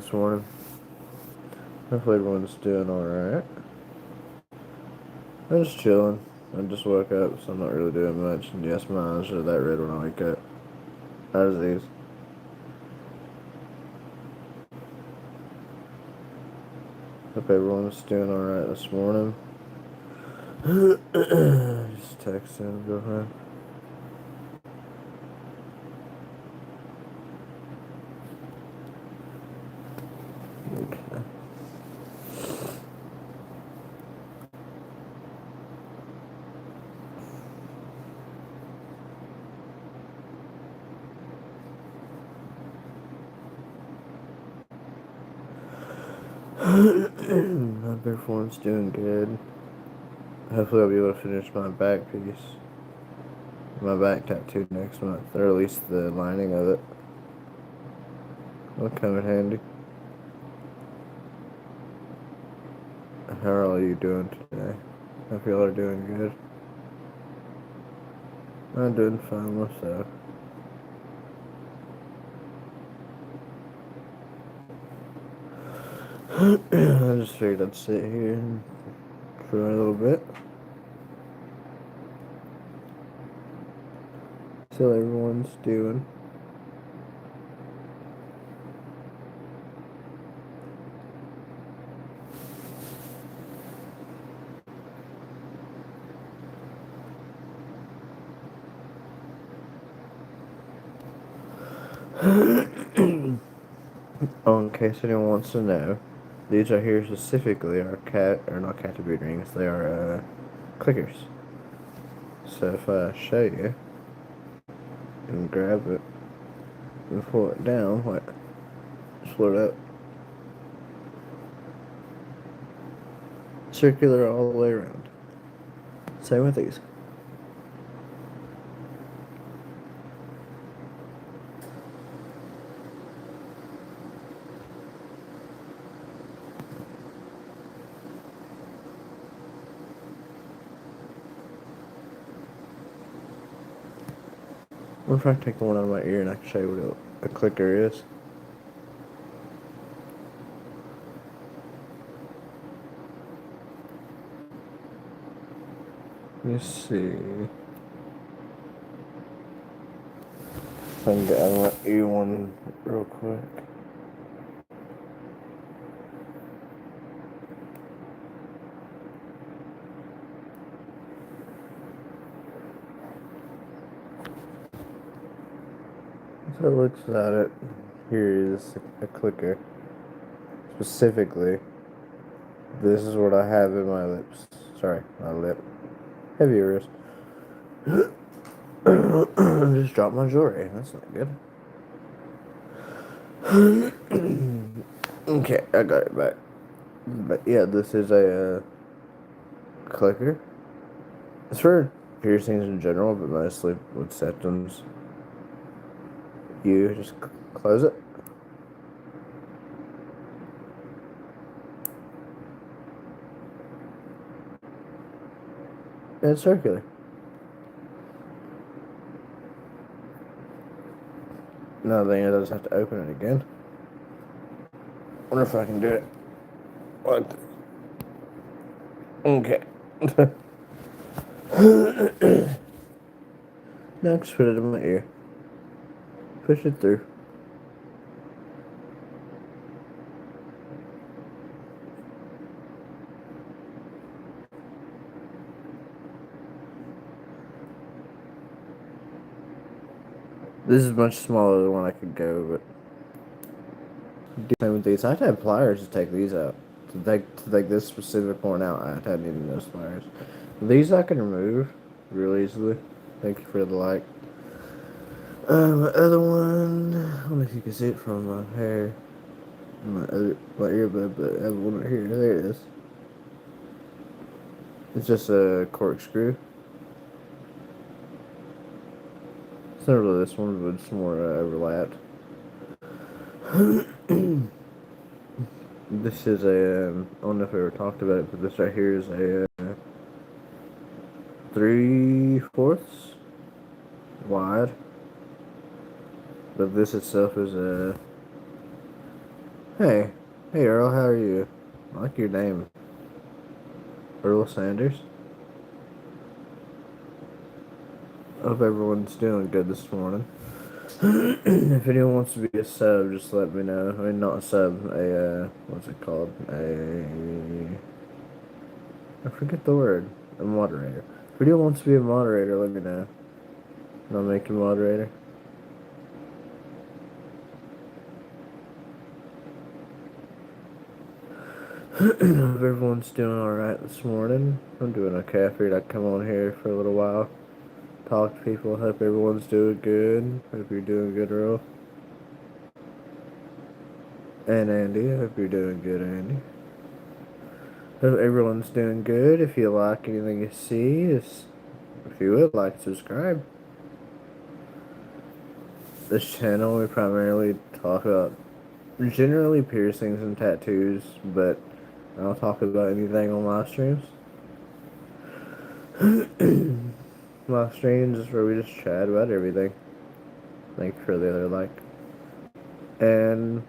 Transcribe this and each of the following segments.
this morning? Hopefully everyone's doing alright. I'm just chilling. I just woke up, so I'm not really doing much. And yes, my eyes are that red when I wake up. How's these? Hope everyone's doing alright this morning. Just texting girlfriend. Okay. Hope everyone's doing good. Hopefully I'll be able to finish my back piece. My back tattoo next month, or at least the lining of it. Will come in handy. How are all you doing today? Hope y'all are doing good. I'm doing fine myself. I just figured I'd sit here for a little bit. See how everyone's doing. Oh, in case anyone wants to know, these right here specifically are not cat boot rings, they are clickers. So if I show you and grab it and pull it down, like split it up, circular all the way around. Same with these. What if I take the one out of my ear and I can show you what a clicker is? Let me see. If I can get out of my ear one real quick. So it looks at it. Here is a clicker. Specifically, this is what I have in my lips. Sorry, my lip. Heavy wrist. Just dropped my jewelry. That's not good. Okay, I got it back. But yeah, this is a clicker. It's for piercings in general, but mostly with septums. You just close it. And it's circular. Another thing, I just have to open it again. Wonder if I can do it. What? Okay. Now just put it in my ear. Push it through. This is much smaller than one I could go, but same with these. I had pliers to take these out. To take this specific one out, I had needed those pliers. These I can remove real easily. Thank you for the like. My other one, I don't know if you can see it from my hair, my earbud, but I have one right here. There it is. It's just a corkscrew. It's not really this one, but it's more overlapped. This is a, I don't know if I ever talked about it, but this right here is a 3/4 wide. But this itself is a Hey, hey Earl, how are you? I like your name, Earl Sanders. Hope everyone's doing good this morning. If anyone wants to be a sub, just let me know. I mean, not a sub, what's it called? I forget the word. A moderator. If anyone wants to be a moderator, let me know. And I'll make you moderator. Hope everyone's doing alright this morning. I'm doing okay. I figured I'd come on here for a little while. Talk to people. Hope everyone's doing good. Hope you're doing good, Earl. And Andy, I hope you're doing good, Andy. Hope everyone's doing good. If you like anything you see, if you would like to subscribe. This channel, we primarily talk about generally piercings and tattoos, but I'll talk about anything on live streams. Live streams is where we just chat about everything. Thank you for the other like. And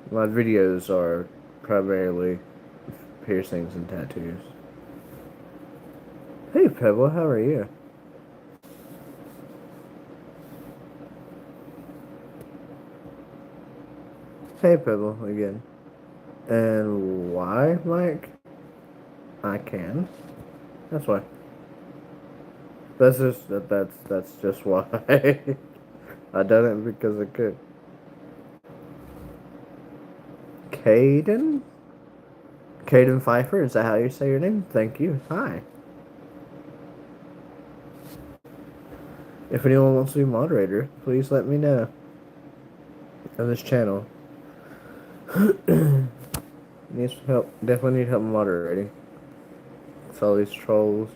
my videos are primarily piercings and tattoos. Hey Pebble, how are you? Hey Pebble again. And why, Mike? I can. That's why. That's just why. I done it because I could. Caden? Caden Pfeiffer, is that how you say your name? Thank you. Hi. If anyone wants to be moderator, please let me know on this channel. Needs help. Definitely need help moderating. It's all these trolls.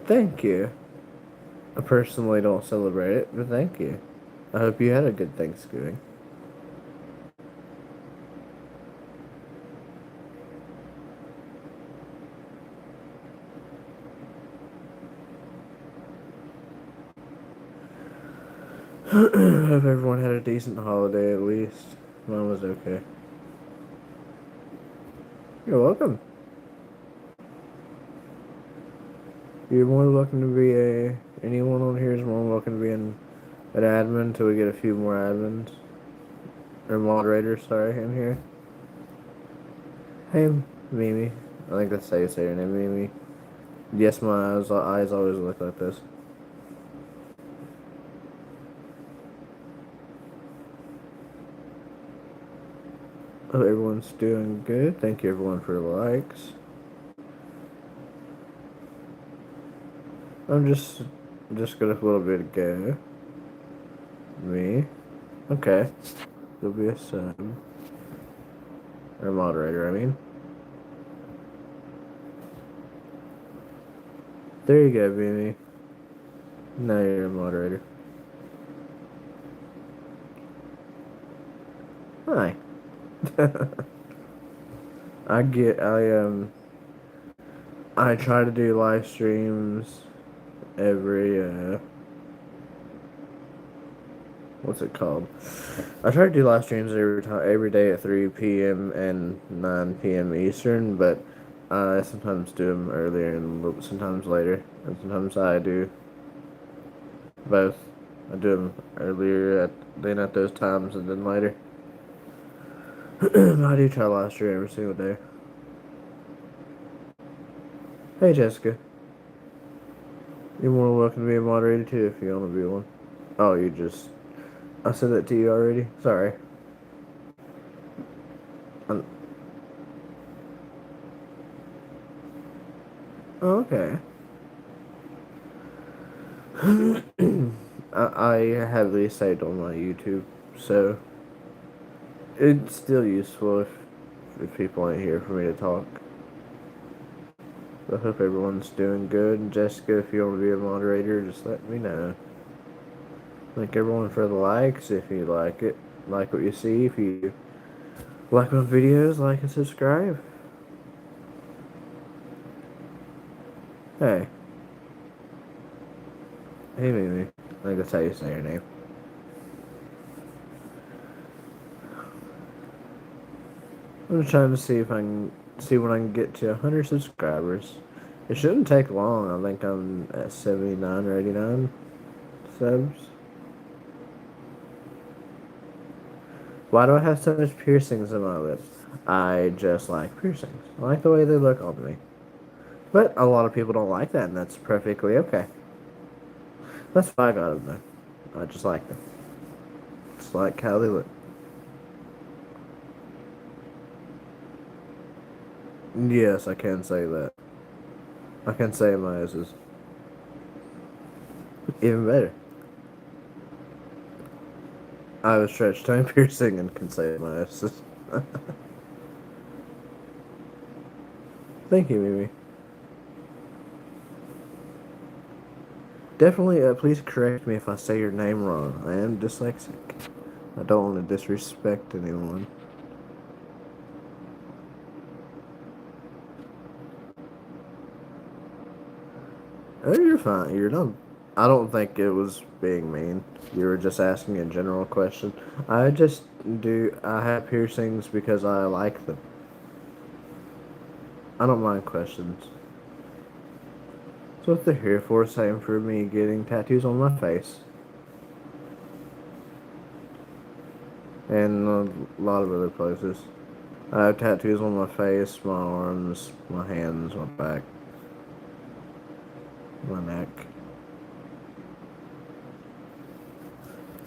Thank you. I personally don't celebrate it, but thank you. I hope you had a good Thanksgiving. Hope everyone had a decent holiday at least. Mine was okay. You're welcome. You're more than welcome to be anyone on here is more than welcome to be an admin until we get a few more admins. Or moderators, sorry, in here. Hey, Mimi. I think that's how you say your name, Mimi. Yes, my eyes always look like this. Hope everyone's doing good. Thank you everyone for the likes. I'm just got a little bit to go. Me. Okay. There'll be a sub. Or a moderator, I mean. There you go, Mimi. Now you're a moderator. Hi. I try to do live streams every what's it called? I try to do live streams every day at 3 p.m. and 9 p.m. Eastern, but I sometimes do them earlier and sometimes later, and sometimes I do both. I do them earlier at those times and then later. I do try live stream every single day. Hey Jessica, you're more than welcome to be a moderator too if you want to be one. Oh, I said that to you already. Sorry. Um, oh, okay. I have these saved on my YouTube, so it's still useful if people ain't here for me to talk. I hope everyone's doing good. And Jessica, if you want to be a moderator, just let me know. Thank everyone for the likes. If you like it, like what you see. If you like my videos, like and subscribe. Hey. Hey, Mimi. I think that's how you say your name. I'm just trying to see if I can see when I can get to 100 subscribers. It shouldn't take long. I think I'm at 79 or 89 subs. Why do I have so much piercings in my lips? I just like piercings. I like the way they look on me. But a lot of people don't like that, and that's perfectly okay. That's why I got them, though. I just like them. Just like how they look. Yes, I can say that. I can say my ass is even better. I have a stretch tongue piercing and can say my ass is. Thank you, Mimi. Definitely, please correct me if I say your name wrong. I am dyslexic. I don't want to disrespect anyone. Oh, you're fine. You're not. I don't think it was being mean. You were just asking a general question. I just do. I have piercings because I like them. I don't mind questions. That's what they're here for. Same for me getting tattoos on my face and a lot of other places. I have tattoos on my face, my arms, my hands, my back, my neck.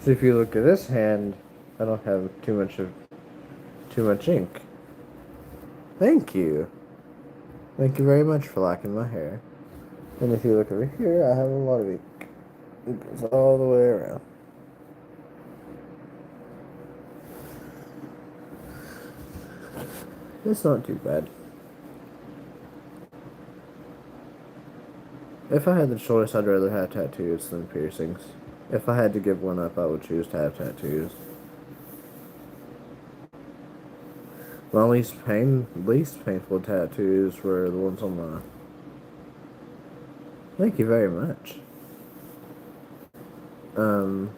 So if you look at this hand, I don't have too much ink. Thank you. Thank you very much for liking my hair. And if you look over here, I have a lot of ink. It goes all the way around. It's not too bad. If I had the choice, I'd rather have tattoos than piercings. If I had to give one up, I would choose to have tattoos. My least painful tattoos were the ones on my. Thank you very much. Um,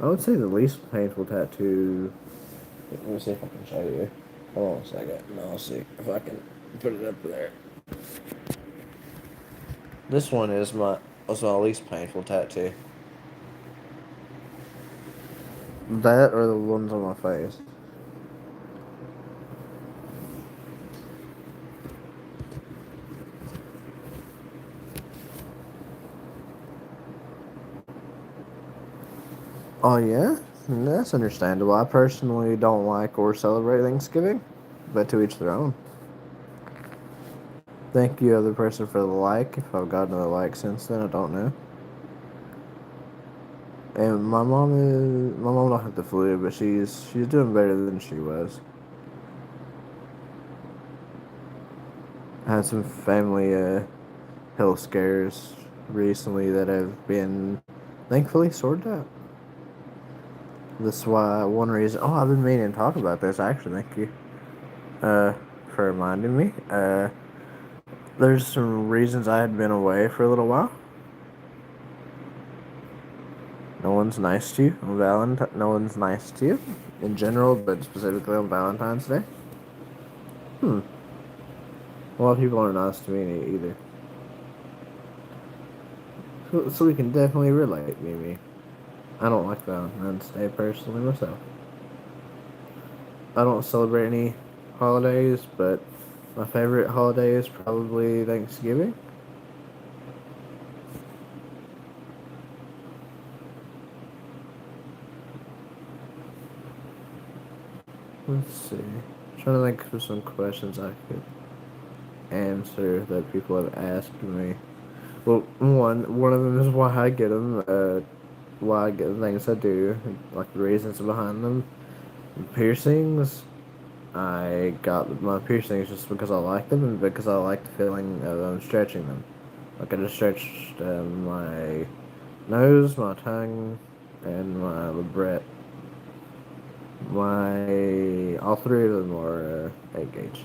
I would say the least painful tattoo. Let me see if I can show you. Hold on a second. No, I'll see if I can put it up there. This one was my least painful tattoo. That or the ones on my face. Oh yeah, that's understandable. I personally don't like or celebrate Thanksgiving, but to each their own. Thank you, other person, for the like. If I've gotten a like since then, I don't know. And my mom don't have the flu, but she's doing better than she was. I had some family health scares recently that have been thankfully sorted out. That's why one reason. Oh, I've been meaning to talk about this actually. Thank you for reminding me. There's some reasons I had been away for a little while. No one's nice to you on Valentine. No one's nice to you in general, but specifically on Valentine's Day. Hmm. A lot of people aren't nice to me either. So we can definitely relate, Mimi. I don't like Valentine's Day personally myself. I don't celebrate any holidays, but my favorite holiday is probably Thanksgiving. Let's see. Trying to think of some questions I could answer that people have asked me. Well, one of them is why I get them. Why I get the things I do, like the reasons behind them. Piercings. I got my piercings just because I like them and because I like the feeling of stretching them. Like I just stretched my nose, my tongue, and my labret. My all three of them are 8 gauge.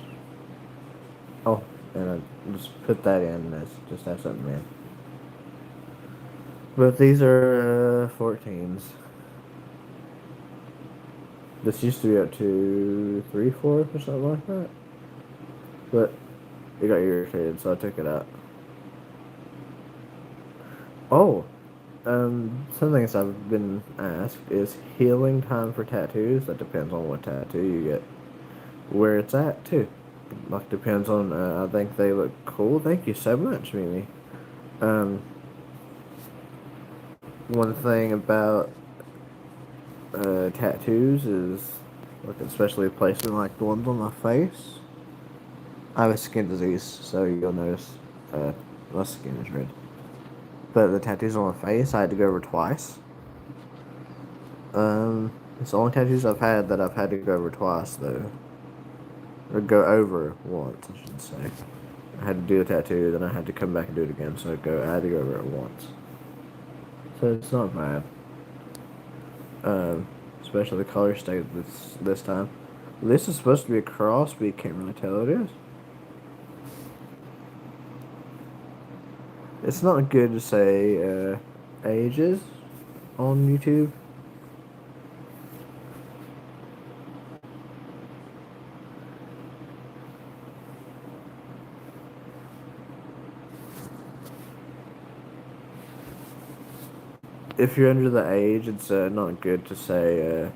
Oh, and I just put that in. That's just have something in. But these are 14s. This used to be up to 3/4 or something like that. But it got irritated, so I took it out. Oh, something else I've been asked is healing time for tattoos. That depends on what tattoo you get, where it's at too. Like depends on. I think they look cool. Thank you so much, Mimi. Um, one thing about tattoos is, like especially placement like the ones on my face. I have a skin disease, so you'll notice my skin is red. But the tattoos on my face, I had to go over twice. It's the only tattoos I've had that I've had to go over twice, though. Or go over once, I should say. I had to do a tattoo, then I had to come back and do it again, so I had to go over it once. So it's not bad. Especially the color stayed this time. This is supposed to be a cross, but you can't really tell it is. It's not good to say ages on YouTube. If you're under the age, it's not good to say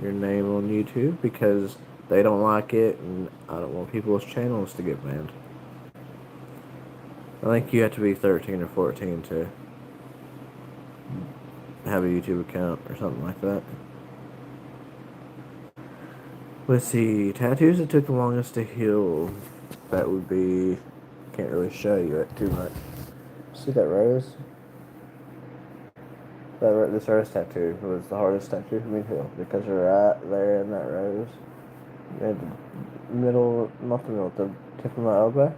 your name on YouTube because they don't like it, and I don't want people's channels to get banned. I think you have to be 13 or 14 to have a YouTube account or something like that. Let's see, tattoos that took the longest to heal. That would be, can't really show you it too much. See that rose? This rose tattoo was the hardest tattoo for me to heal because you're right there in that rose. At the middle, not the middle, the tip of my elbow.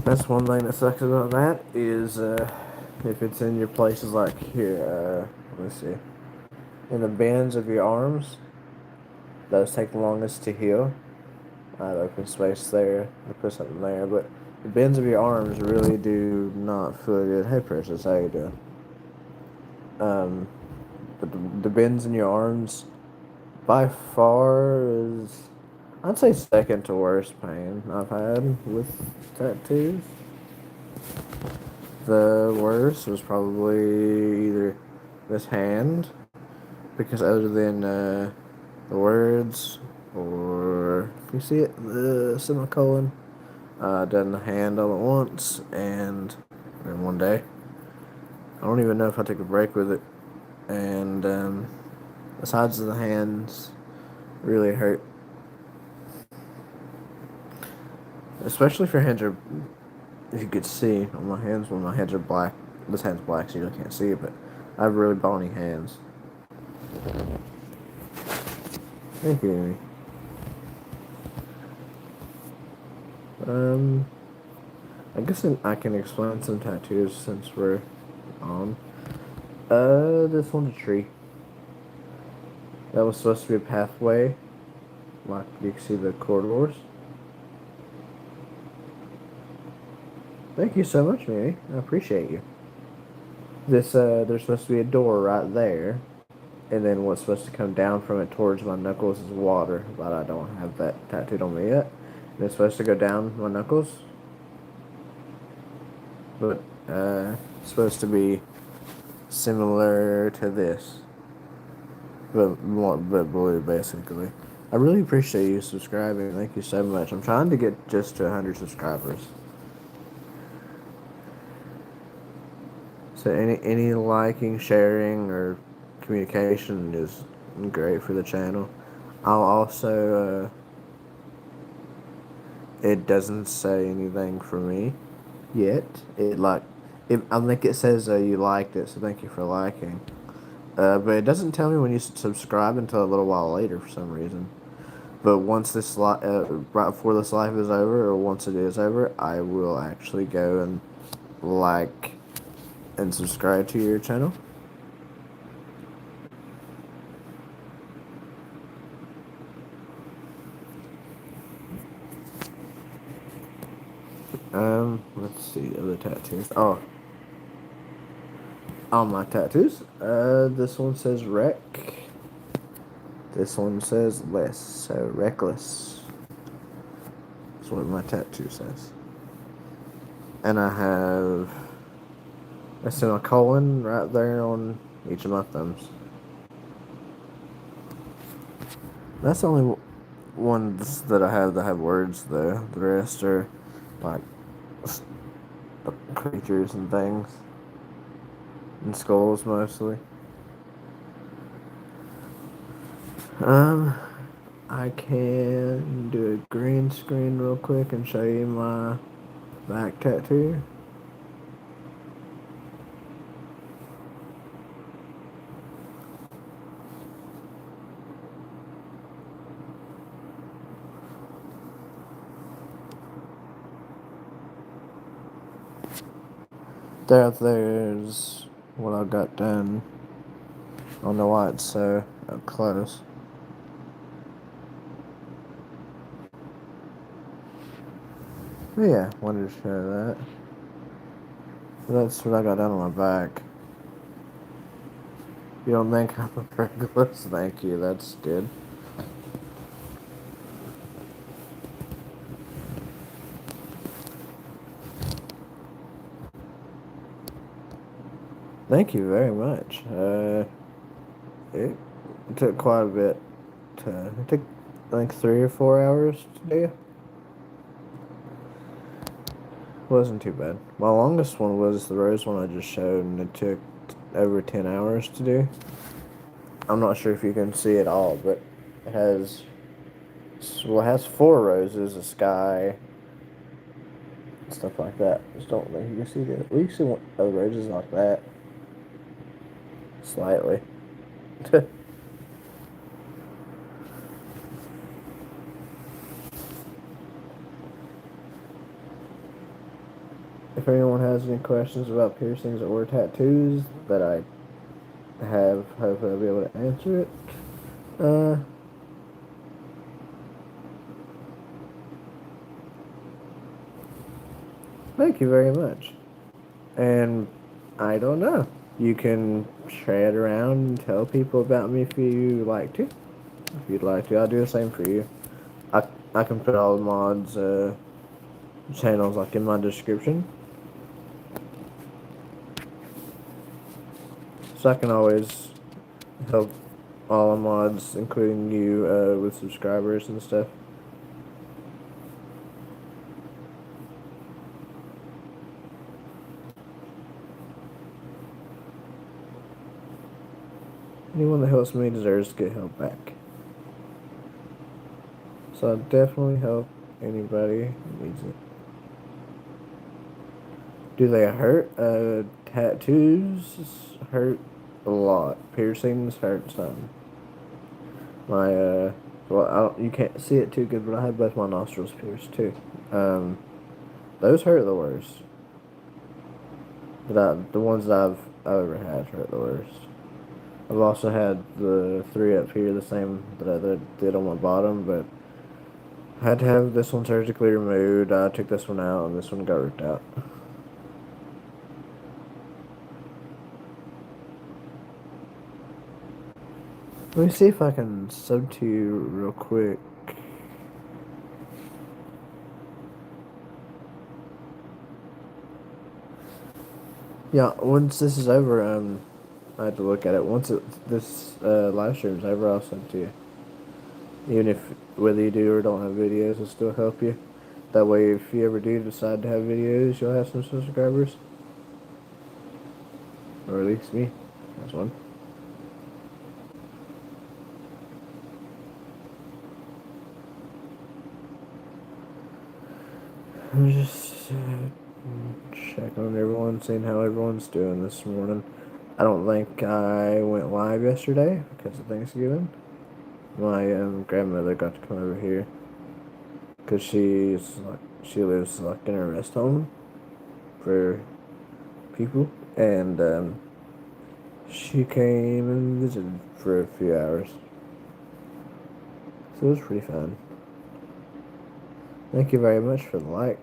That's one thing that sucks about that is if it's in your places like here, let's see, in the bends of your arms, those take the longest to heal. I have open space there to put something there, but the bends of your arms really do not feel good. Hey, Precious, how you doing? But the bends in your arms, by far, is I'd say second to worst pain I've had with tattoos. The worst was probably either this hand, because other than the words, or if you see it, the semicolon, done the hand all at once, and in one day. I don't even know if I took a break with it, and the sides of the hands really hurt. Especially if your hands are, if you could see on my hands when my hands are black. This hand's black, so you really can't see it, but I have really bony hands. Thank you, Amy. I guess I can explain some tattoos since we're on. This one's a tree. That was supposed to be a pathway. Like you can see the corridors. Thank you so much, Mary. I appreciate you. There's supposed to be a door right there, and then what's supposed to come down from it towards my knuckles is water, but I don't have that tattooed on me yet. And it's supposed to go down my knuckles, but it's supposed to be similar to this, but blue basically. I really appreciate you subscribing. Thank you so much. I'm trying to get just to 100 subscribers. So any liking, sharing, or communication is great for the channel. I'll also it doesn't say anything for me yet. I think it says you liked it, so thank you for liking. But it doesn't tell me when you subscribe until a little while later for some reason. But once this right before this live is over, or once it is over, I will actually go and like and subscribe to your channel. Let's see other tattoos. Oh, on my tattoos. This one says wreck. This one says less. So reckless. That's what my tattoo says. And I have a semicolon right there on each of my thumbs. That's the only ones that I have that have words though. The rest are like creatures and things. And skulls mostly. Um, I can do a green screen real quick and show you my back tattoo. There's what I got done. I don't know why it's so up close. But yeah, wanted to share that. That's what I got done on my back. You don't think I'm a reckless? Thank you, that's good. Thank you very much. It took quite a bit it took like 3 or 4 hours to do. Wasn't too bad. My longest one was the rose one I just showed, and it took over 10 hours to do. I'm not sure if you can see it all, but it has, well, it has 4 roses, a sky, stuff like that. Just don't think you can see that. We can see one of the roses like that. Slightly. If anyone has any questions about piercings or tattoos that I have, hopefully I'll be able to answer it. Uh, Thank you very much. And I don't know. You can share it around and tell people about me if you like to. If you'd like to, I'll do the same for you. I, I can put all the mods' channels like in my description. So I can always help all the mods, including you, with subscribers and stuff. Anyone that helps me deserves to get help back. So I definitely help anybody who needs it. Do they hurt? Tattoos hurt a lot. Piercings hurt some. My well, you can't see it too good, but I have both my nostrils pierced too. Those hurt the worst. The ones that I've ever had hurt the worst. I've also had the 3 up here, the same that I did on my bottom, but I had to have this one surgically removed. I took this one out, and this one got ripped out. Let me see if I can sub to you real quick. Yeah, once this is over, I have to look at it. Once this live stream's over, I'll send it to you. Even if whether you do or don't have videos, it'll still help you. That way, if you ever do decide to have videos, you'll have some subscribers, or at least me. That's one. I'm just checking on everyone, seeing how everyone's doing this morning. I don't think I went live yesterday because of Thanksgiving. My grandmother got to come over here because she lives like in a rest home for people, and she came and visited for a few hours. So it was pretty fun. Thank you very much for the like.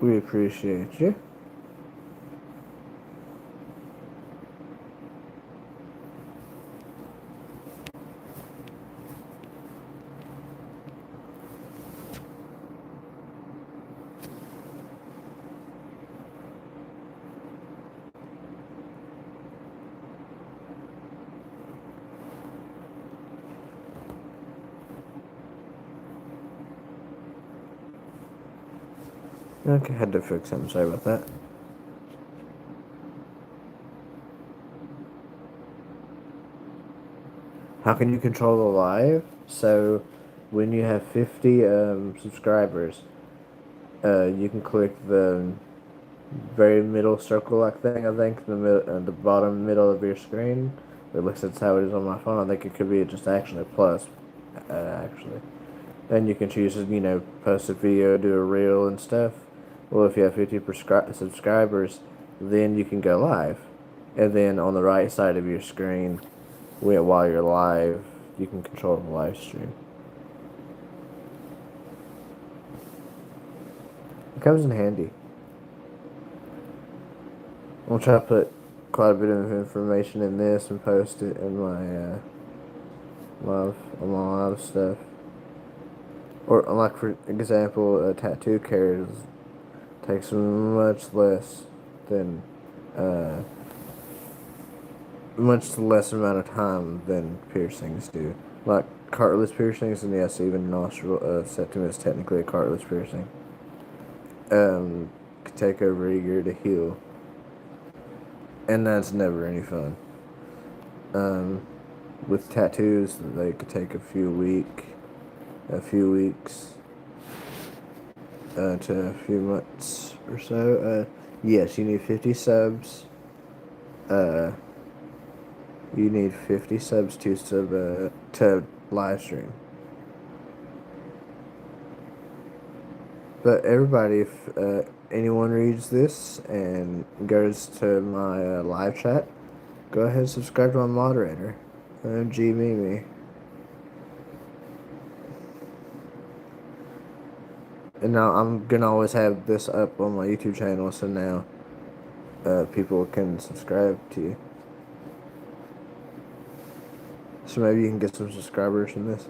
We appreciate you. Okay, had to fix something. Sorry about that. How can you control the live? So, when you have 50 subscribers, you can click the very middle circle-like thing, I think, the bottom middle of your screen. At least that's how it is on my phone. I think it could be just actually a plus, actually. Then you can choose to, post a video, do a reel and stuff. Well, if you have 50 subscribers, then you can go live. And then on the right side of your screen, while you're live, you can control the live stream. It comes in handy. I'll try to put quite a bit of information in this and post it in my live stuff. Or like for example, tattoo care takes much less than much less amount of time than piercings do. Like cartilage piercings, and yes, even nostril septum is technically a cartilage piercing. Could take over a year to heal, and that's never any fun. With tattoos, they could take a few weeks to a few months or so. Yes, you need 50 subs. You need 50 subs to live stream. But everybody, if anyone reads this and goes to my live chat, go ahead and subscribe to my moderator, G Mimi. And now I'm gonna always have this up on my YouTube channel, so now people can subscribe to you. So maybe you can get some subscribers from this.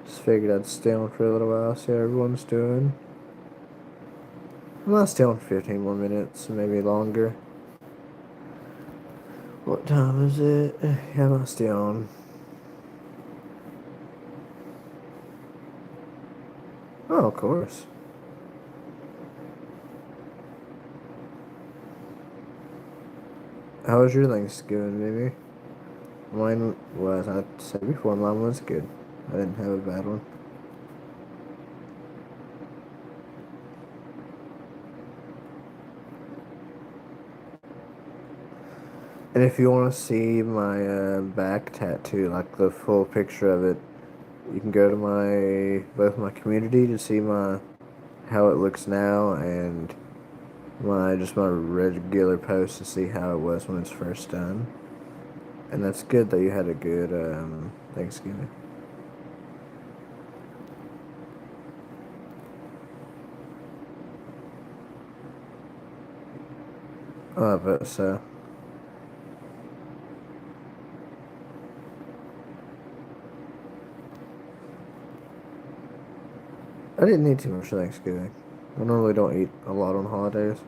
Just figured I'd stay on for a little while, see how everyone's doing. I'm not stay on for 15 more minutes, maybe longer. What time is it? Yeah, I'm not stay on. Oh, of course. How was your Thanksgiving, baby? Mine was, I said before, mine was good. I didn't have a bad one. And if you want to see my back tattoo, like the full picture of it, you can go to both my community to see how it looks now, and my regular post to see how it was when it's first done. And that's good that you had a good Thanksgiving. Oh, I bet so. I didn't eat too much for Thanksgiving. I normally don't eat a lot on holidays.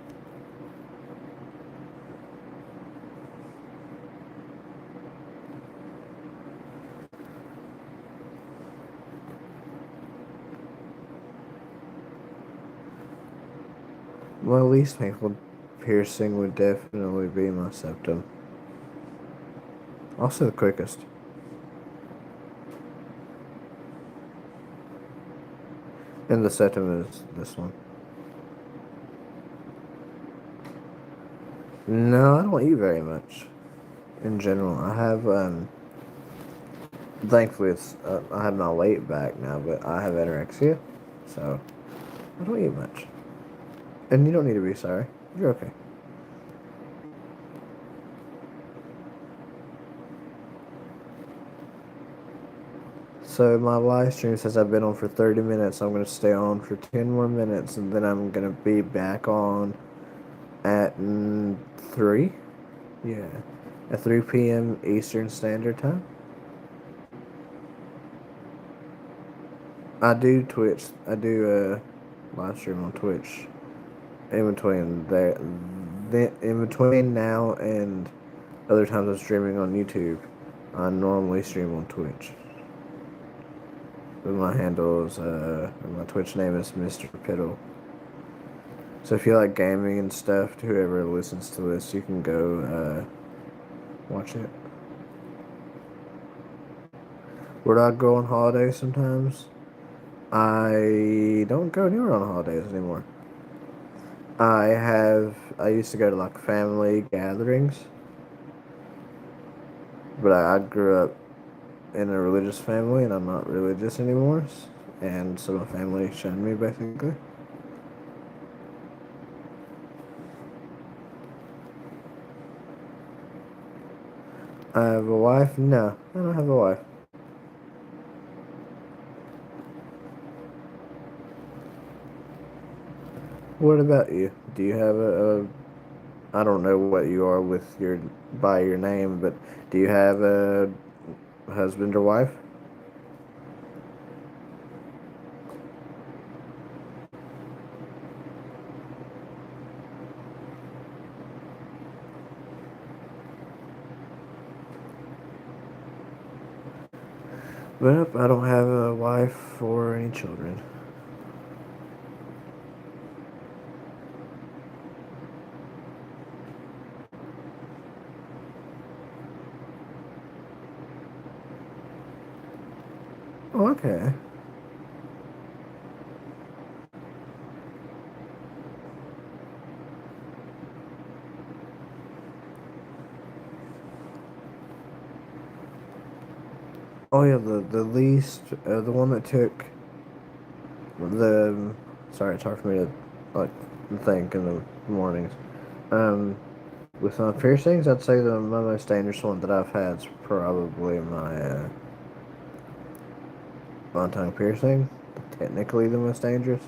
My least painful piercing would definitely be my septum. Also the quickest. And the septum is this one. No, I don't eat very much. In general, I have thankfully I have my weight back now, but I have anorexia, so I don't eat much. And you don't need to be sorry. You're okay. So my live stream says I've been on for 30 minutes. I'm gonna stay on for 10 more minutes, and then I'm gonna be back on at 3. Yeah, at 3 p.m. Eastern Standard Time. I do Twitch. I do live stream on Twitch. In between there, in between now and other times I'm streaming on YouTube, I normally stream on Twitch. But my handle is my Twitch name is Mr. Piddle. So if you like gaming and stuff, to whoever listens to this, you can go watch it. Where do I go on holidays sometimes? I don't go anywhere on holidays anymore. I used to go to like family gatherings, but I grew up in a religious family and I'm not religious anymore, and so my family shunned me basically. I have a wife? No, I don't have a wife. What about you? Do you have I don't know what you are with your by your name, but do you have a husband or wife? Well, I don't have a wife or any children. Oh, okay. Oh yeah, the least the one that took the sorry, it's hard for me to like think in the mornings. Um, with my piercings, I'd say the my most dangerous one that I've had is probably my tongue piercing. Technically, the most dangerous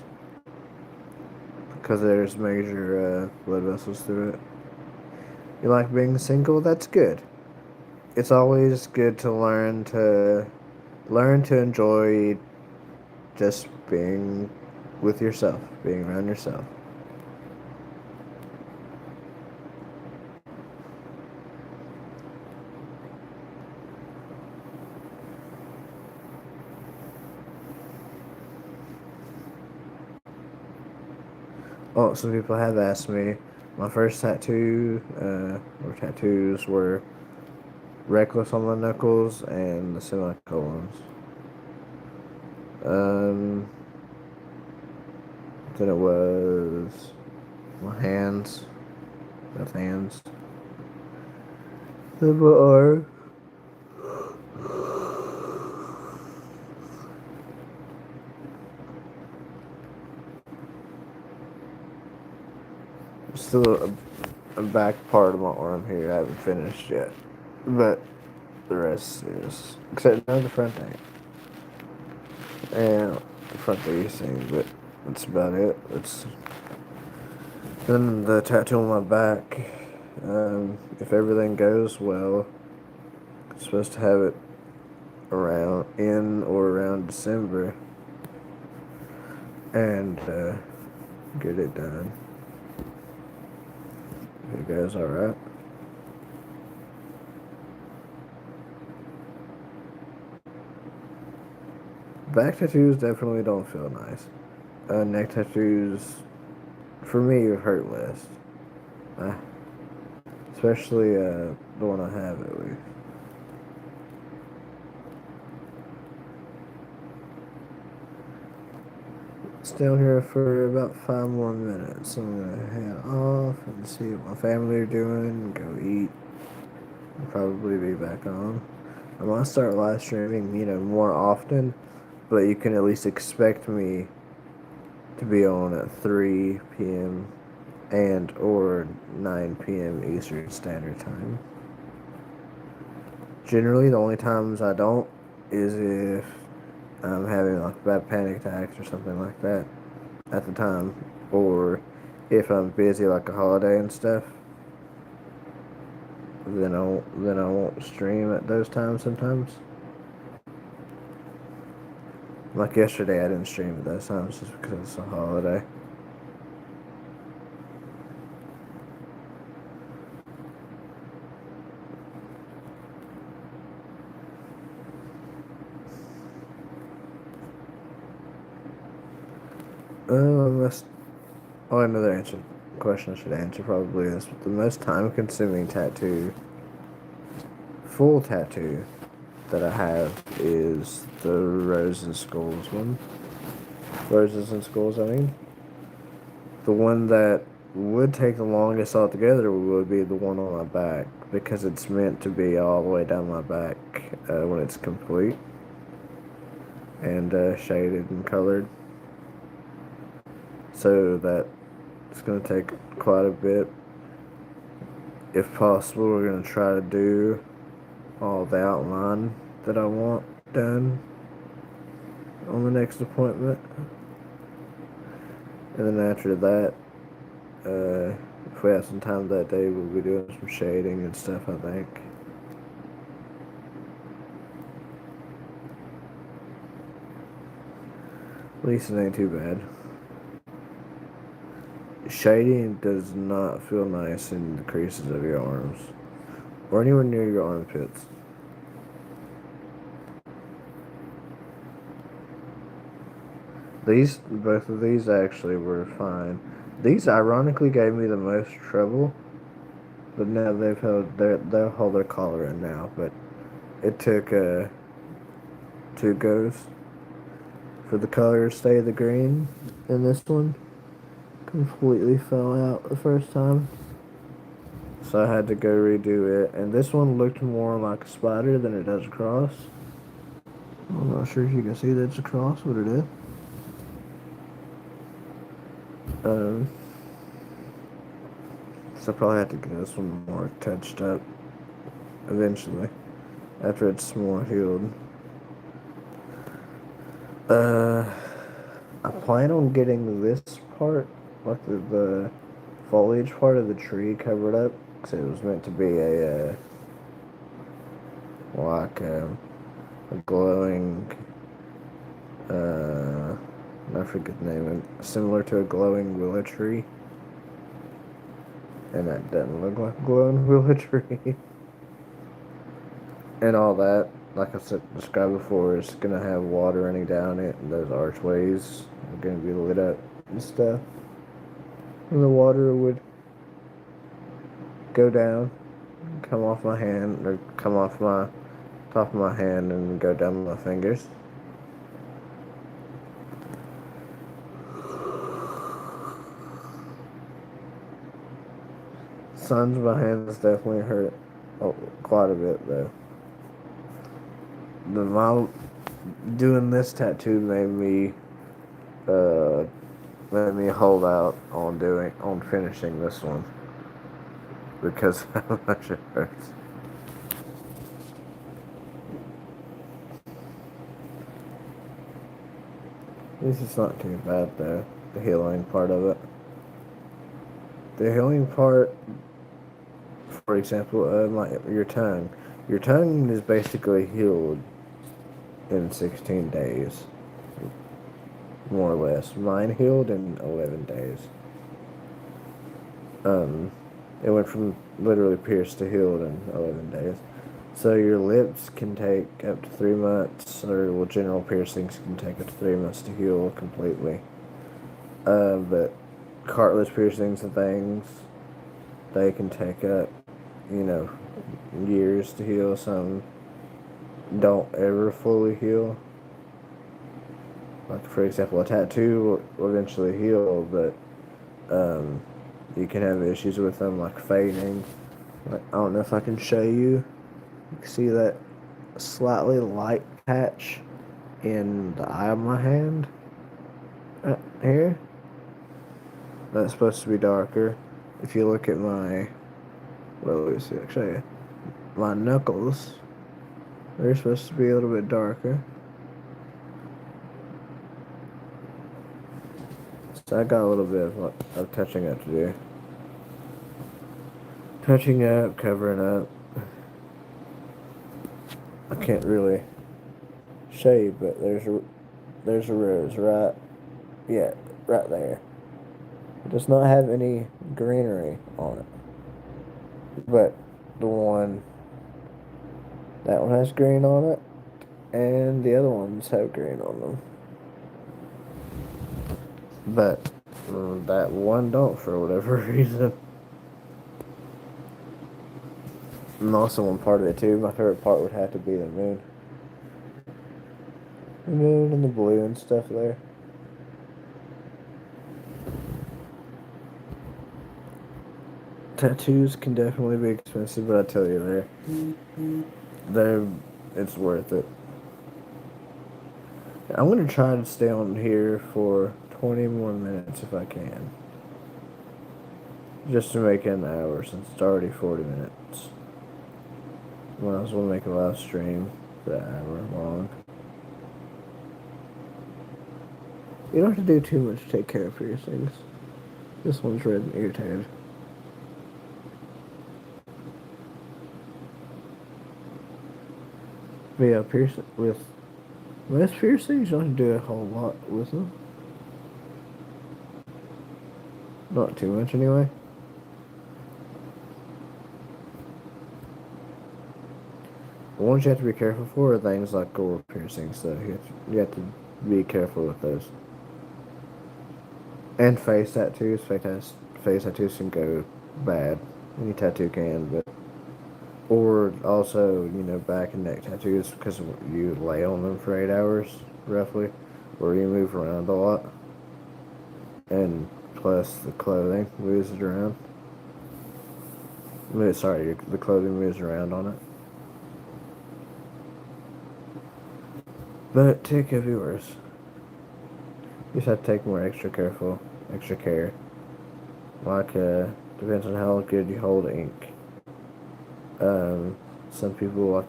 because there's major blood vessels through it. You like being single? That's good. It's always good to learn to enjoy just being with yourself, being around yourself. Oh, some people have asked me. My first tattoo, or tattoos, were reckless on my knuckles and the semicolons. Um, then it was my hands, both hands, then my arm. Still a back part of my arm here I haven't finished yet, but the rest is except now the front tank and the front thing, but that's about it. It's then the tattoo on my back. If everything goes well, I'm supposed to have it around in or around December, and get it done. If it goes all right. Back tattoos definitely don't feel nice. Neck tattoos, for me, hurt less. Uh, Especially the one I have at least. Stay on here for about 5 more minutes. I'm gonna head off and see what my family are doing, go eat, and probably be back on. I might start live streaming, more often, but you can at least expect me to be on at 3 p.m. and or 9 p.m. Eastern Standard Time. Generally, the only times I don't is if I'm having like bad panic attacks or something like that at the time, or if I'm busy like a holiday and stuff, then I won't stream at those times sometimes. Like yesterday, I didn't stream at those times just because it's a holiday. Unless, oh, another answer question I should answer probably is the most time-consuming tattoo, full tattoo that I have is the Roses and Skulls one. Roses and Skulls, I mean. The one that would take the longest altogether would be the one on my back because it's meant to be all the way down my back when it's complete and shaded and colored. So that it's going to take quite a bit. If possible, we're going to try to do all the outline that I want done on the next appointment. And then after that, if we have some time that day, we'll be doing some shading and stuff, I think. At least it ain't too bad. Shading does not feel nice in the creases of your arms or anywhere near your armpits. Both of these actually were fine. These ironically gave me the most trouble, but now they'll hold their collar in now. But it took 2 goes for the color to stay the green, and this one completely fell out the first time. So I had to go redo it, and this one looked more like a spider than it does a cross. I'm not sure if you can see that it's a cross, but it is. Um, so I probably have to get this one more touched up eventually after it's more healed. I plan on getting this part, like the foliage part of the tree covered up, because it was meant to be like a glowing, I forget the name, similar to a glowing willow tree. And that doesn't look like a glowing willow tree. And all that, like I said, described before, is gonna have water running down it, and those archways are gonna be lit up and stuff. And the water would go down, come off my hand, or come off my top of my hand, and go down my fingers. Suns, my hands definitely hurt quite a bit though. My doing this tattoo uh, made me hold out on finishing this one because how much it hurts. This is not too bad though. The healing part of it. The healing part, for example, your tongue. Your tongue is basically healed in 16 days, more or less. Mine healed in 11 days. It went from literally pierced to healed in 11 days. So your lips can take up to 3 months, or well, general piercings can take up to 3 months to heal completely. But cartilage piercings and things, they can take up, years to heal. Some don't ever fully heal. Like, for example, a tattoo will eventually heal, but you can have issues with them, like fading. Like, I don't know if I can show you. You can see that slightly light patch in the eye of my hand here. That's supposed to be darker. If you look at my, well, let me see, I'll show you. My knuckles, they're supposed to be a little bit darker. So I got a little bit of touching up to do. Touching up, covering up. I can't really shade, but there's a rose right, yeah, right there. It does not have any greenery on it, but the one that one has green on it, and the other ones have green on them. But that one don't for whatever reason. And also one part of it too. My favorite part would have to be the moon. The moon and the blue and stuff there. Tattoos can definitely be expensive, but I tell you, they're it's worth it. I'm gonna try to stay on here for 20 more minutes if I can, just to make it an hour since it's already 40 minutes. Might as well make a live stream for an hour long. You don't have to do too much to take care of piercings. This one's red and irritated. But yeah, piercing with most piercings, you don't have to do a whole lot with them. Not too much anyway. The ones you have to be careful for are things like gore piercings, so you have to be careful with those. And face tattoos. Face tattoos can go bad. Any tattoo can, but or also, back and neck tattoos because you lay on them for 8 hours, roughly, or you move around a lot. And plus the clothing moves around. Sorry, the clothing moves around on it. But it could be worse. You just have to take more extra care. Like, depends on how good you hold ink. Some people,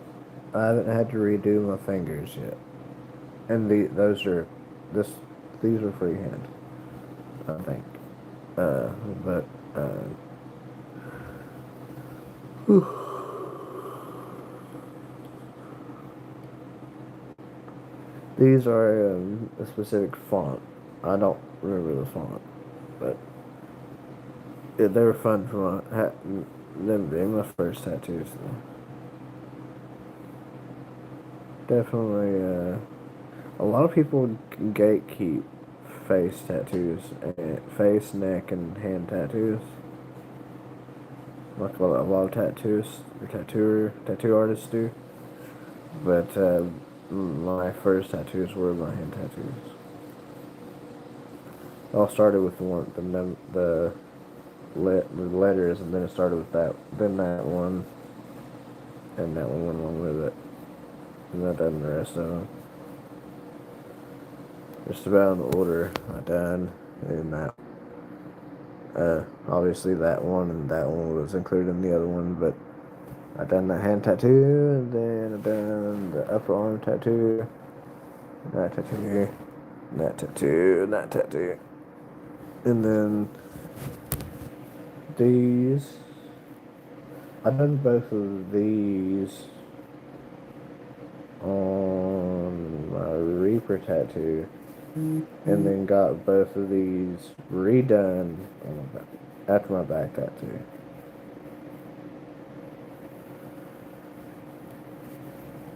I haven't had to redo my fingers yet. And these are freehand, I think. But, these are a specific font. I don't remember the font, but they were fun for them being my first tattoos. Definitely, a lot of people gatekeep face tattoos, and face, neck, and hand tattoos. Like a lot of tattoo artists do. But my first tattoos were my hand tattoos. It all started with the letters, and then it started with that one, and that one went along with it, and that done the rest of them. Just about in the order I done in that. Obviously that one and that one was included in the other one, but I done the hand tattoo, and then I done the upper arm tattoo, that tattoo, that tattoo, and that tattoo. And then these, I done both of these on my Reaper tattoo, and then got both of these redone after my back tattoo.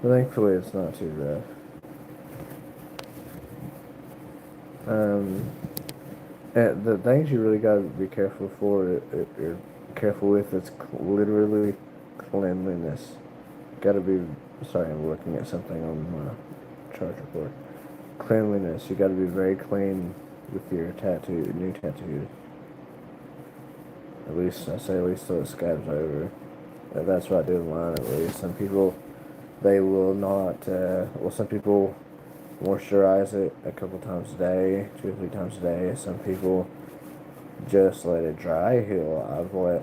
But thankfully, it's not too rough. And the things you really gotta be careful you're careful with, is literally cleanliness. Gotta be. Sorry, I'm looking at something on my charger cord. Cleanliness. You gotta be very clean with your new tattoos. At least so it scabs over. That's what I do in mine, at least. Some people, they will not. Some people moisturize it a couple times a day, 2 or 3 times a day. Some people just let it dry heal. I've let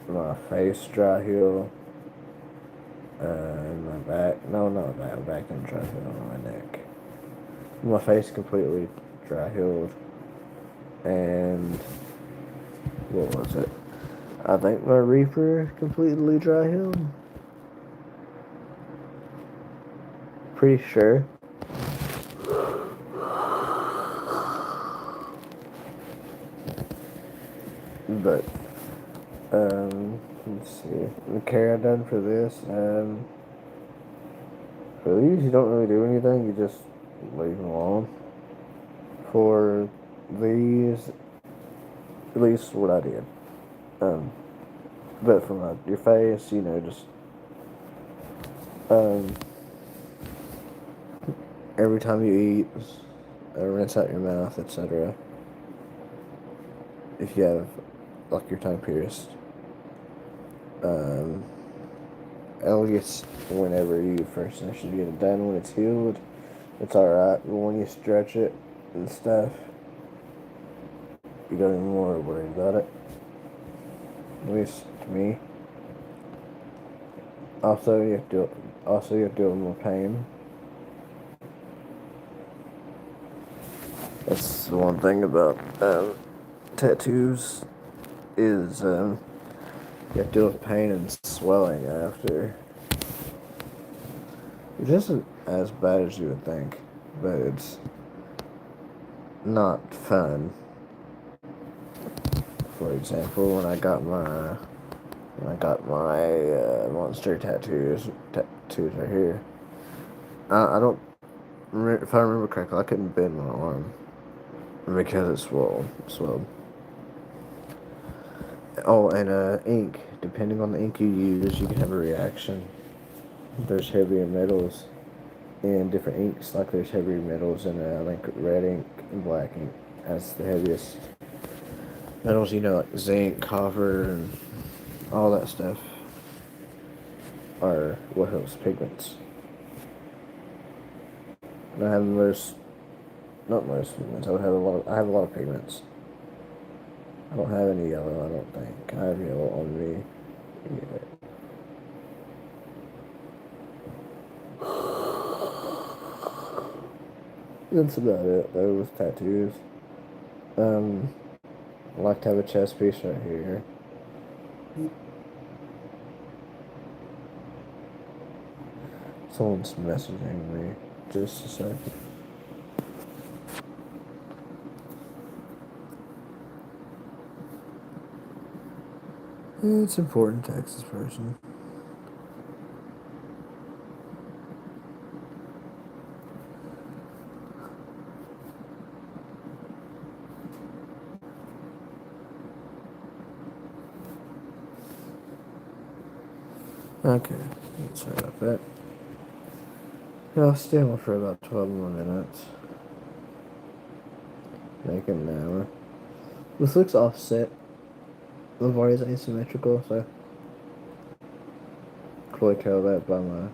my face dry heal. My back, no, not my back didn't dry heal, on my neck. My face completely dry healed. and what was it? I think my Reaper completely dry healed. Pretty sure. But let's see. The care I done for this. For these, you don't really do anything. You just leave them alone. For these, at least what I did. Um, but for your face, just um, every time you eat, rinse out your mouth, etc. If you have like your tongue pierced, at least whenever you first initially get it done, when it's healed, it's alright. But when you stretch it and stuff, you don't even more worry about it. At least to me. Also, you have to deal with more pain. That's the one thing about tattoos is you have to deal with pain and swelling after. It isn't as bad as you would think, but it's not fun. For example, when I got my monster tattoos right here, I don't if I remember correctly, I couldn't bend my arm because it swelled. Oh, and ink. Depending on the ink you use, you can have a reaction. There's heavier metals in different inks. Like there's heavier metals in I think red ink and black ink as the heaviest metals. Like zinc, copper, and all that stuff are what helps pigments. And I have not most pigments. I have a lot of pigments. I don't have any yellow. I don't think I have yellow on me. Yeah. That's about it though with tattoos. I like to have a chest piece right here. Someone's messaging me. Just a second. It's important to text this person. Okay, sorry about that. I'll stay on for about 12 more minutes. Make it an hour. This looks offset. The bar is asymmetrical, so I can really tell that by my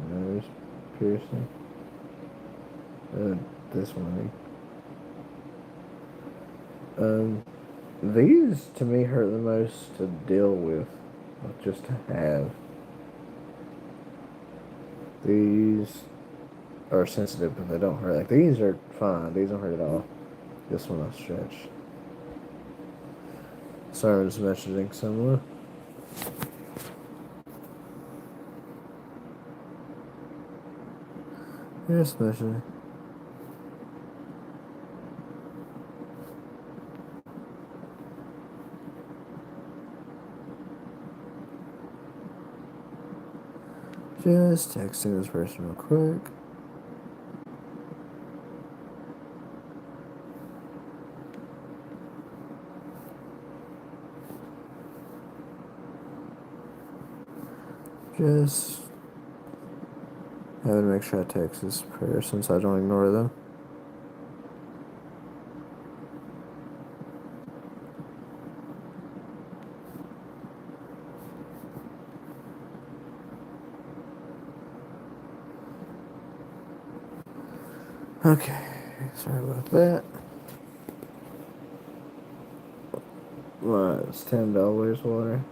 nose piercing. This one. These to me hurt the most to deal with, not just to have. These are sensitive, but they don't hurt. Like these are fine. These don't hurt at all. This one I stretch. Sorry, I'm just messaging someone. Just messaging. Just texting this person real quick. Just having to make sure I text this person so I don't ignore them. Okay, sorry about that. It's $10 water.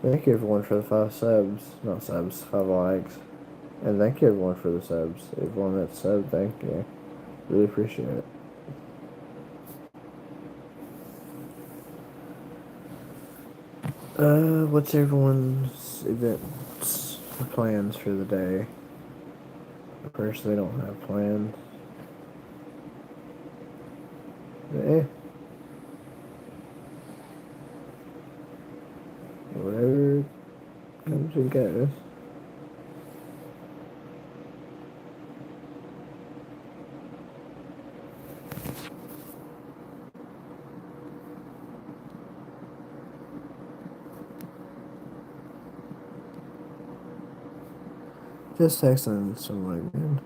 Thank you everyone for the 5 subs. Not subs, 5 likes. And thank you everyone for the subs. Everyone that subbed, thank you. Really appreciate it. What's everyone's events plans for the day? I personally don't have plans. Eh, whatever comes and goes. Just texting someone again.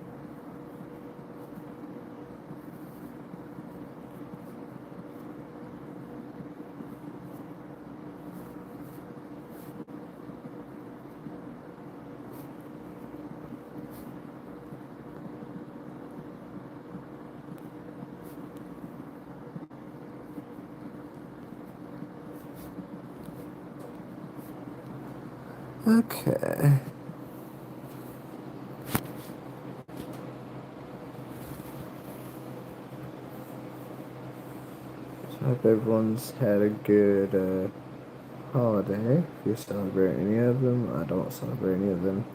Okay. So I hope everyone's had a good holiday. If you celebrate any of them, I don't celebrate any of them.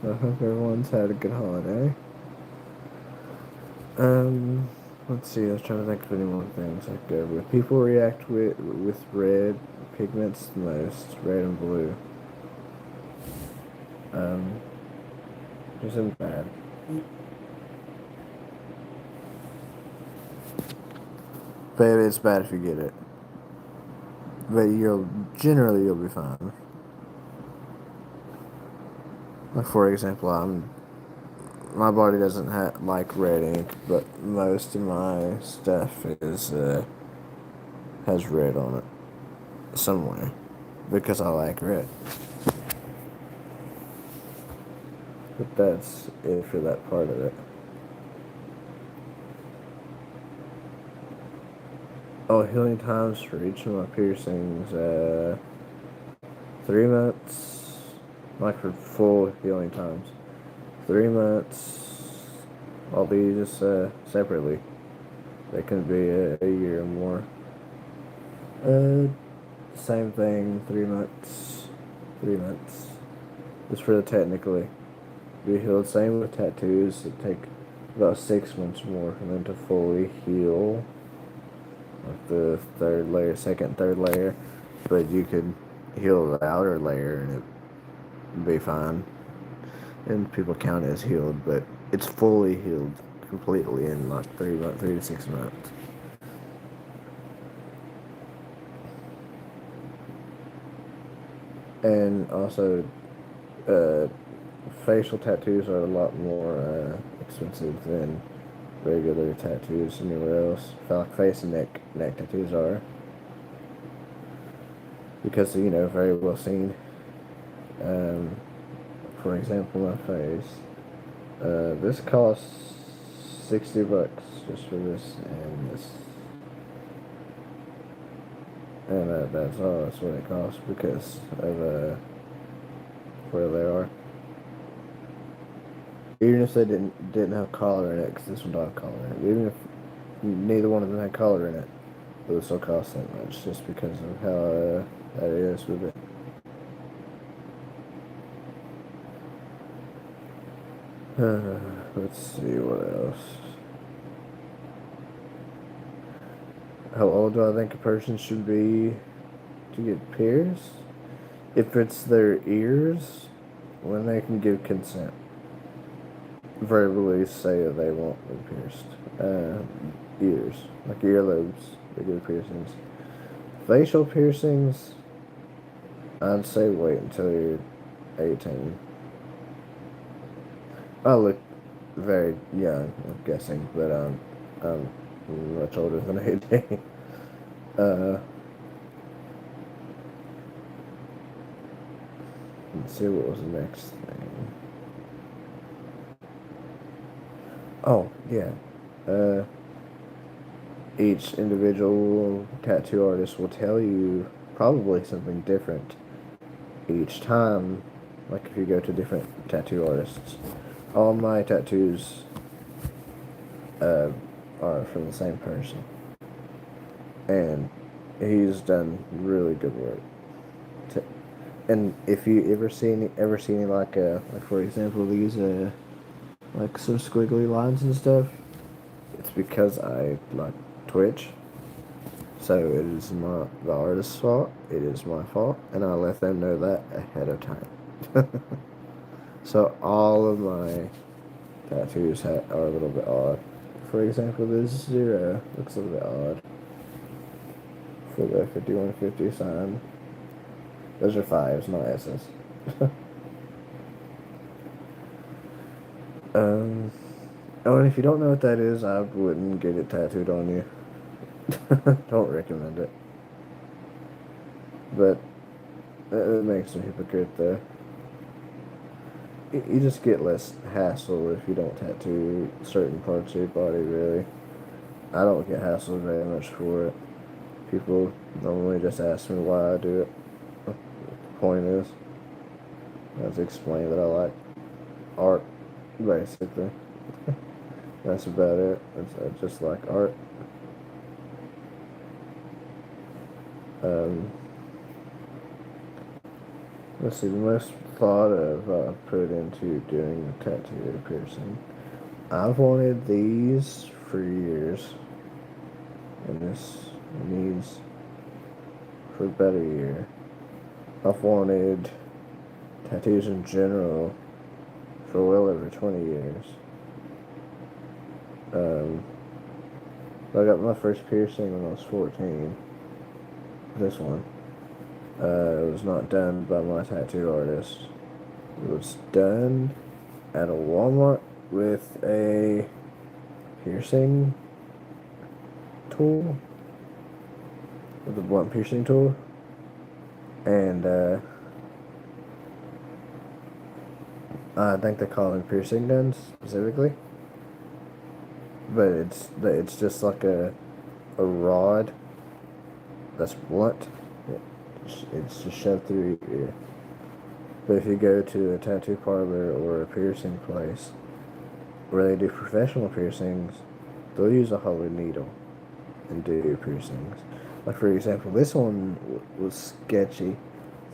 I hope everyone's had a good holiday. Let's see. I was trying to think of any more things like with people react with red pigments the most, red and blue. Um, isn't bad. But it's bad if you get it. But you'll be fine. Like for example, my body doesn't like red ink, but most of my stuff is has red on it somewhere because I like red. But that's it for that part of it. Oh, healing times for each of my piercings, 3 months, like for full healing times. 3 months, all these separately. They can be a year or more. Same thing, 3 months. 3 months. Just for the technically. Be healed. Same with tattoos. It take about 6 months more for them to fully heal. Like the third layer, second, third layer. But you could heal the outer layer and it'd be fine. And people count it as healed, but it's fully healed completely in like 3 to 6 months. And also, uh, facial tattoos are a lot more expensive than regular tattoos anywhere else. Like face and neck tattoos are because very well seen. Um, for example, my face. This costs $60 just for this and this, and that's all. That's what it costs because of where they are. Even if they didn't have color in it, because this one don't have color in it. Even if neither one of them had color in it, it would still cost that much just because of how that is with it. Let's see what else. How old do I think a person should be to get pierced? If it's their ears, when they can give consent, verbally say that they want them pierced. Ears, like earlobes, they get piercings. Facial piercings, I'd say wait until you're 18. I look very young, I'm guessing, but I'm much older than 18. uh, let's see what was the next thing. Oh, yeah. Uh, each individual tattoo artist will tell you probably something different each time. Like if you go to different tattoo artists, all my tattoos uh, are from the same person, and he's done really good work. t- and if you ever see any like for example these like some squiggly lines and stuff, it's because I like Twitch. So it is not the artist's fault. It is my fault, and I let them know that ahead of time. So all of my tattoos are a little bit odd. For example, this 0 looks a little bit odd for the 5150 sign. Those are 5s, not S's. um, oh, and if you don't know what that is, I wouldn't get it tattooed on you. Don't recommend it. But it makes me a hypocrite, though. You just get less hassle if you don't tattoo certain parts of your body, really. I don't get hassled very much for it. People normally just ask me why I do it. The point is, I have to explain that I like art, basically. That's about it. I just like art. Um, let's see, the most thought I've put into doing a tattoo piercing. I've wanted these for years, and this needs for about a year. I've wanted tattoos in general for well over 20 years. I got my first piercing when I was 14. This one. It was not done by my tattoo artist. It was done at a Walmart with a piercing tool, with a blunt piercing tool, and I think they call them piercing guns specifically, but it's just like a rod that's blunt. It's just shoved through your ear. But if you go to a tattoo parlor or a piercing place where they do professional piercings, they'll use a hollow needle and do piercings. Like for example, this one was sketchy.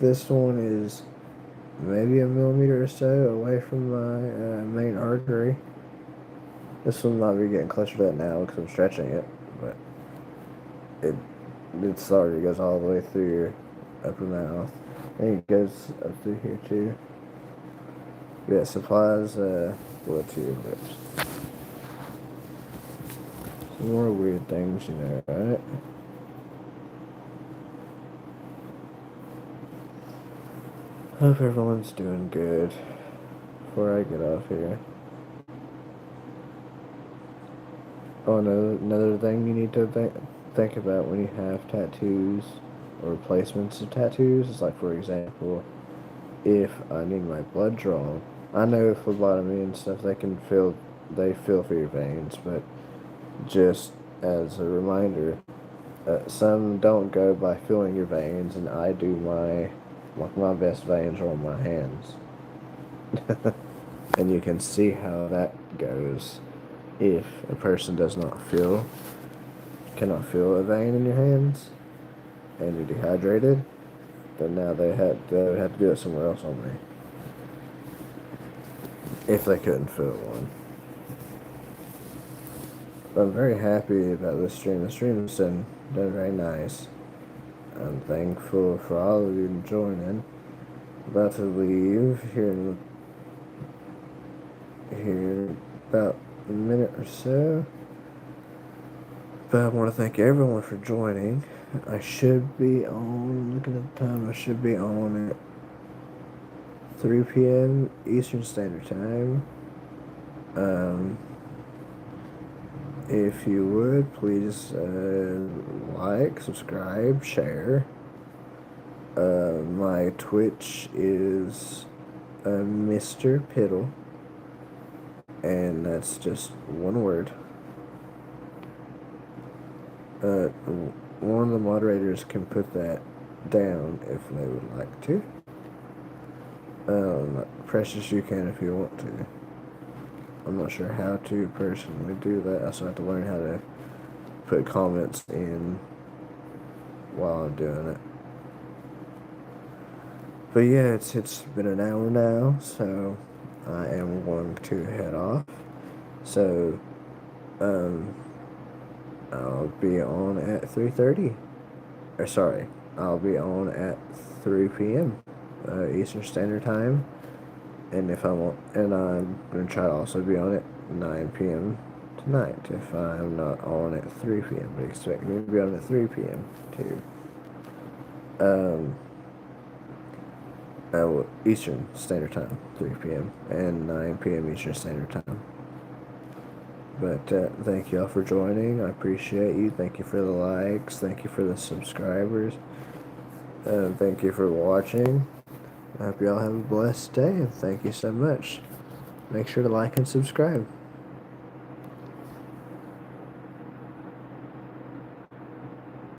This one is maybe a millimeter or so away from my main artery. This one might be getting closer to that now because I'm stretching it, but it's already goes all the way through your upper mouth. And it goes up through here too. Yeah, supplies blood to your lips. Some more weird things, right? Hope everyone's doing good before I get off here. Oh, another thing you need to think about when you have tattoos or replacements of tattoos is like, for example, if I need my blood drawn, I know phlebotomy and stuff, they feel for your veins, but just as a reminder, some don't go by filling your veins, and I do my best veins are on my hands. And you can see how that goes if a person cannot feel a vein in your hands and you're dehydrated, then now they would have to do it somewhere else on me if they couldn't feel one. But I'm very happy about this stream. The stream has done very nice. I'm thankful for all of you joining. About to leave here about a minute or so. But I want to thank everyone for joining. I should be on, looking at the time, I should be on at 3 p.m. Eastern Standard Time. If you would, please like, subscribe, share. My Twitch is Mr. Piddle, and that's just one word. One of the moderators can put that down if they would like to. Precious, you can if you want to. I'm not sure how to personally do that. I still have to learn how to put comments in while I'm doing it. But yeah, it's been an hour now, so I am going to head off. So um, I'll be on at 3:30. Or sorry, I'll be on at 3 p.m. Eastern Standard Time. And if I want, and I'm gonna try to also be on at 9 p.m. tonight. If I'm not on at 3 p.m., but expect me to be on at 3 p.m. too. Eastern Standard Time, 3 p.m. and 9 p.m. Eastern Standard Time. But thank y'all for joining. I appreciate you. Thank you for the likes. Thank you for the subscribers. Thank you for watching. I hope y'all have a blessed day, and thank you so much. Make sure to like and subscribe.